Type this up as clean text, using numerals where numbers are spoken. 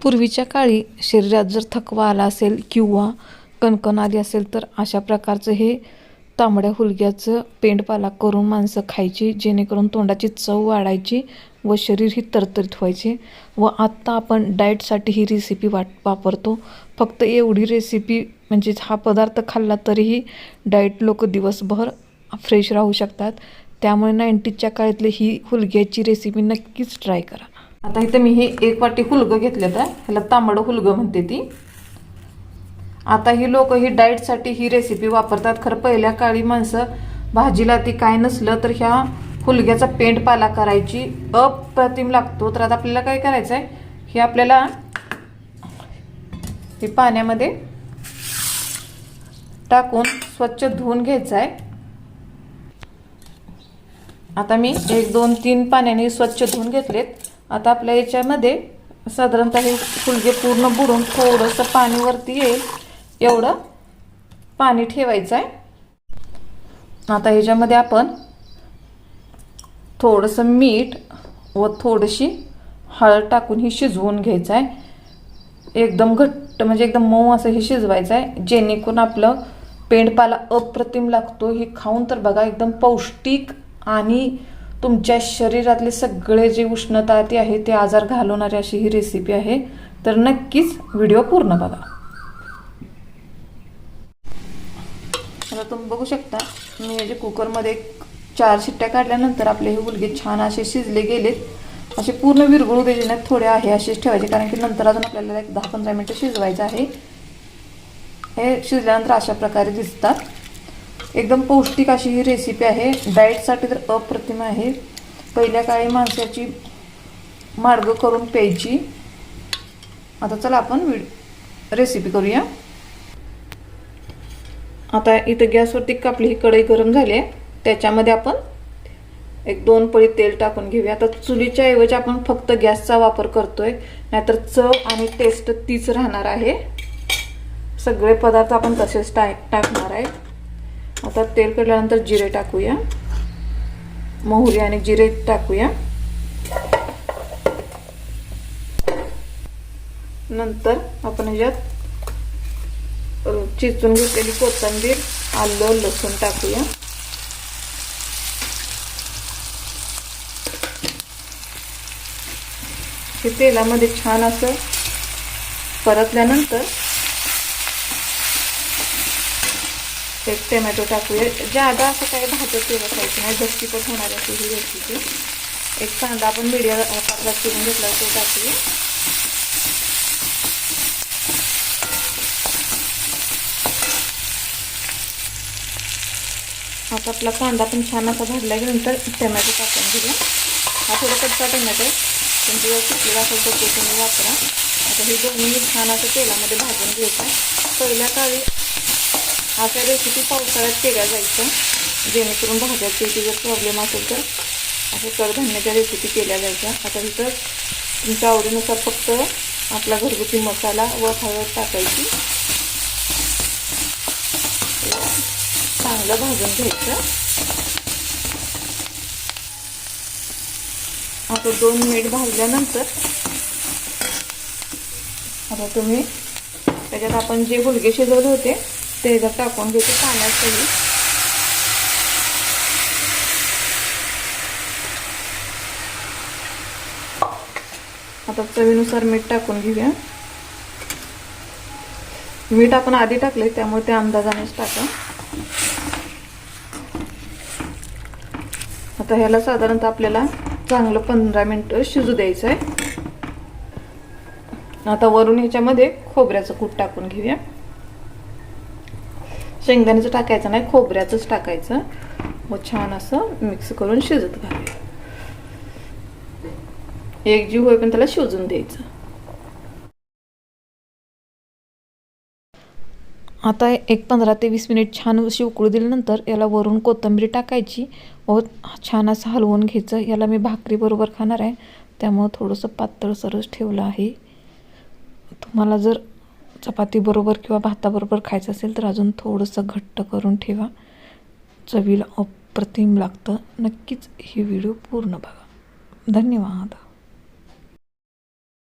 पूर्वीच्या काळी शरीरात जर थकवा आला असेल किंवा कणकण आली असेल तर अशा प्रकारचं हे तांबड्या हुलग्याचं पेंडपाला करून माणसं खायची, जेणेकरून तोंडाची चव वाढायची व शरीर ही तरतरीत व्हायचे. व आत्ता आपण डाएटसाठी ही रेसिपी वापरतो. फक्त एवढी रेसिपी म्हणजे हा पदार्थ खाल्ला तरीही डाएट लोक दिवसभर फ्रेश राहू शकतात. त्यामुळे 90च्या काळातली ही हुलग्याची रेसिपी नक्कीच ट्राय करा. आता इथं मी हे 1 वाटी हुलगं घेतलं तर ह्याला तांबडं हुलगं म्हणते ती. आता ही लोक ही डाएटसाठी ही रेसिपी वापरतात. खरं पहिल्या काळी माणसं भाजीला ती काय नसलं तर ह्या हुलग्याचा पेंडपाला करायची, अप्रतिम लागतो. तर आता आपल्याला काय करायचं आहे, हे आपल्याला हे पाण्यामध्ये टाकून स्वच्छ धुवून घ्यायचं आहे. आता मी 1 2 3 पाण्याने स्वच्छ धुवून घेतलेत. आता आपल्या याच्यामध्ये साधारणतः हे हुलगे पूर्ण बुडून थोडंसं पाणी वरती येईल एवढं पाणी ठेवायचं आहे. आता ह्याच्यामध्ये आपण थोडंसं मीठ व थोडीशी हळद टाकून ही शिजवून घ्यायचं आहे. एकदम घट्ट म्हणजे एकदम मऊ असं हे शिजवायचं आहे, जेणेकरून आपलं पेंडपाला अप्रतिम लागतो. हे खाऊन तर बघा, एकदम पौष्टिक आणि तुमच्या शरीरातले सगळे जे उष्णता ते आहे ते आजार घालवणारी अशी ही रेसिपी आहे. तर नक्कीच व्हिडिओ पूर्ण बघा. आता तुम्ही बघू शकता मी हे जे कुकरमध्ये 4 शिट्ट्या काढल्यानंतर आपले हे हुलगे छान असे शिजले गेलेत. असे पूर्ण विरघळू द्यायचे नाहीत, थोडे आहे असेच ठेवायचे, कारण की नंतर अजून आपल्याला 10-15 मिनिटं शिजवायचं आहे. हे शिजल्यानंतर अशा प्रकारे दिसतात. एकदम पौष्टिक अशी ही रेसिपी आहे. डाएटसाठी तर अप्रतिम आहे. पहिल्या काळी माणसाची माडगं करून प्यायची. आता चला आपण रेसिपी करूया. आता इथं गॅसवरती आपली ही कढई गरम झाली आहे. त्याच्यामध्ये आपण 1-2 पळी तेल टाकून घेऊया. आता चुलीच्या ऐवजी आपण फक्त गॅसचा वापर करतोय, नाहीतर चव आणि टेस्ट तीच राहणार आहे. सगळे पदार्थ आपण तसेच टाकणार आहे. आता तेल कडल्यानंतर जिरे टाकूया, मोहरी आणि जिरे टाकूया. नंतर आपण ह्याच्यात चिचून घेतलेली कोथिंबीर, आलं, लसूण टाकूया. हे तेलामध्ये छान असं परतल्यानंतर 1 टोमॅटो टाकूया. ज्यादा असं काही भाजत ठेवायचं नाही, झटपट होणार अशी ही रेसिपी. 1 कांदा आपण मीडियम आकारात चिरून घेतला तो टाकूया. आता आपला कांदा पण छान असा भाजल्यानंतर टोमॅटो टाकून घेऊया. हा थोडा कच्चा टोमॅटो आहे, पण जर सुकलेला असेल तर ते तुम्ही वापरा. आता हे दोन्ही छान असं तेलामध्ये भाजून घ्यायचं आहे. पहिल्या काळी अशा रेसिपी पावसाळ्यात केल्या जायच्या, जेणेकरून भाज्याची जर प्रॉब्लेम असेल तर अशा कडधान्याच्या रेसिपी केल्या जायच्या. आता इथं तुमच्या आवडीनुसार फक्त आपला घरगुती मसाला व हळद टाकायची, चांगलं भाजून घ्यायचं. आता 2 मिनिट भाजल्यानंतर आता तुम्ही त्याच्यात आपण जे हुलगे शिजवले होते ते जर टाकून घ्यायचे पाण्यातही. आता चवीनुसार मीठ टाकून घेऊया. मीठ आपण आधी टाकले त्यामुळे ते अंदाजानेच टाका. आता ह्याला साधारणतः आपल्याला चांगलं 15 मिनिटं शिजू द्यायचं आहे. आता वरून ह्याच्यामध्ये खोबऱ्याचं कूट टाकून घेऊया. शेंगदाण्याचं टाकायचं नाही, खोबऱ्याचंच टाकायचं. मग छान असं मिक्स करून शिजत घालूया. एकजीव होई पण त्याला शिजून द्यायचं. आता 15 ते 20 मिनिट छान अशी उकळू दिल्यानंतर याला वरून कोथिंबीर टाकायची व छान असं हलवून घ्यायचं. याला मी भाकरी बरोबर खाणार आहे, त्यामुळे थोडंसं पातळसरच ठेवलं आहे. तुम्हाला जर चपाती बरोबर किंवा भाताबरोबर खायचं असेल तर अजून थोडंसं घट्ट करून ठेवा. चवीला अप्रतिम लागतं. नक्कीच ही व्हिडिओ पूर्ण बघा. धन्यवाद.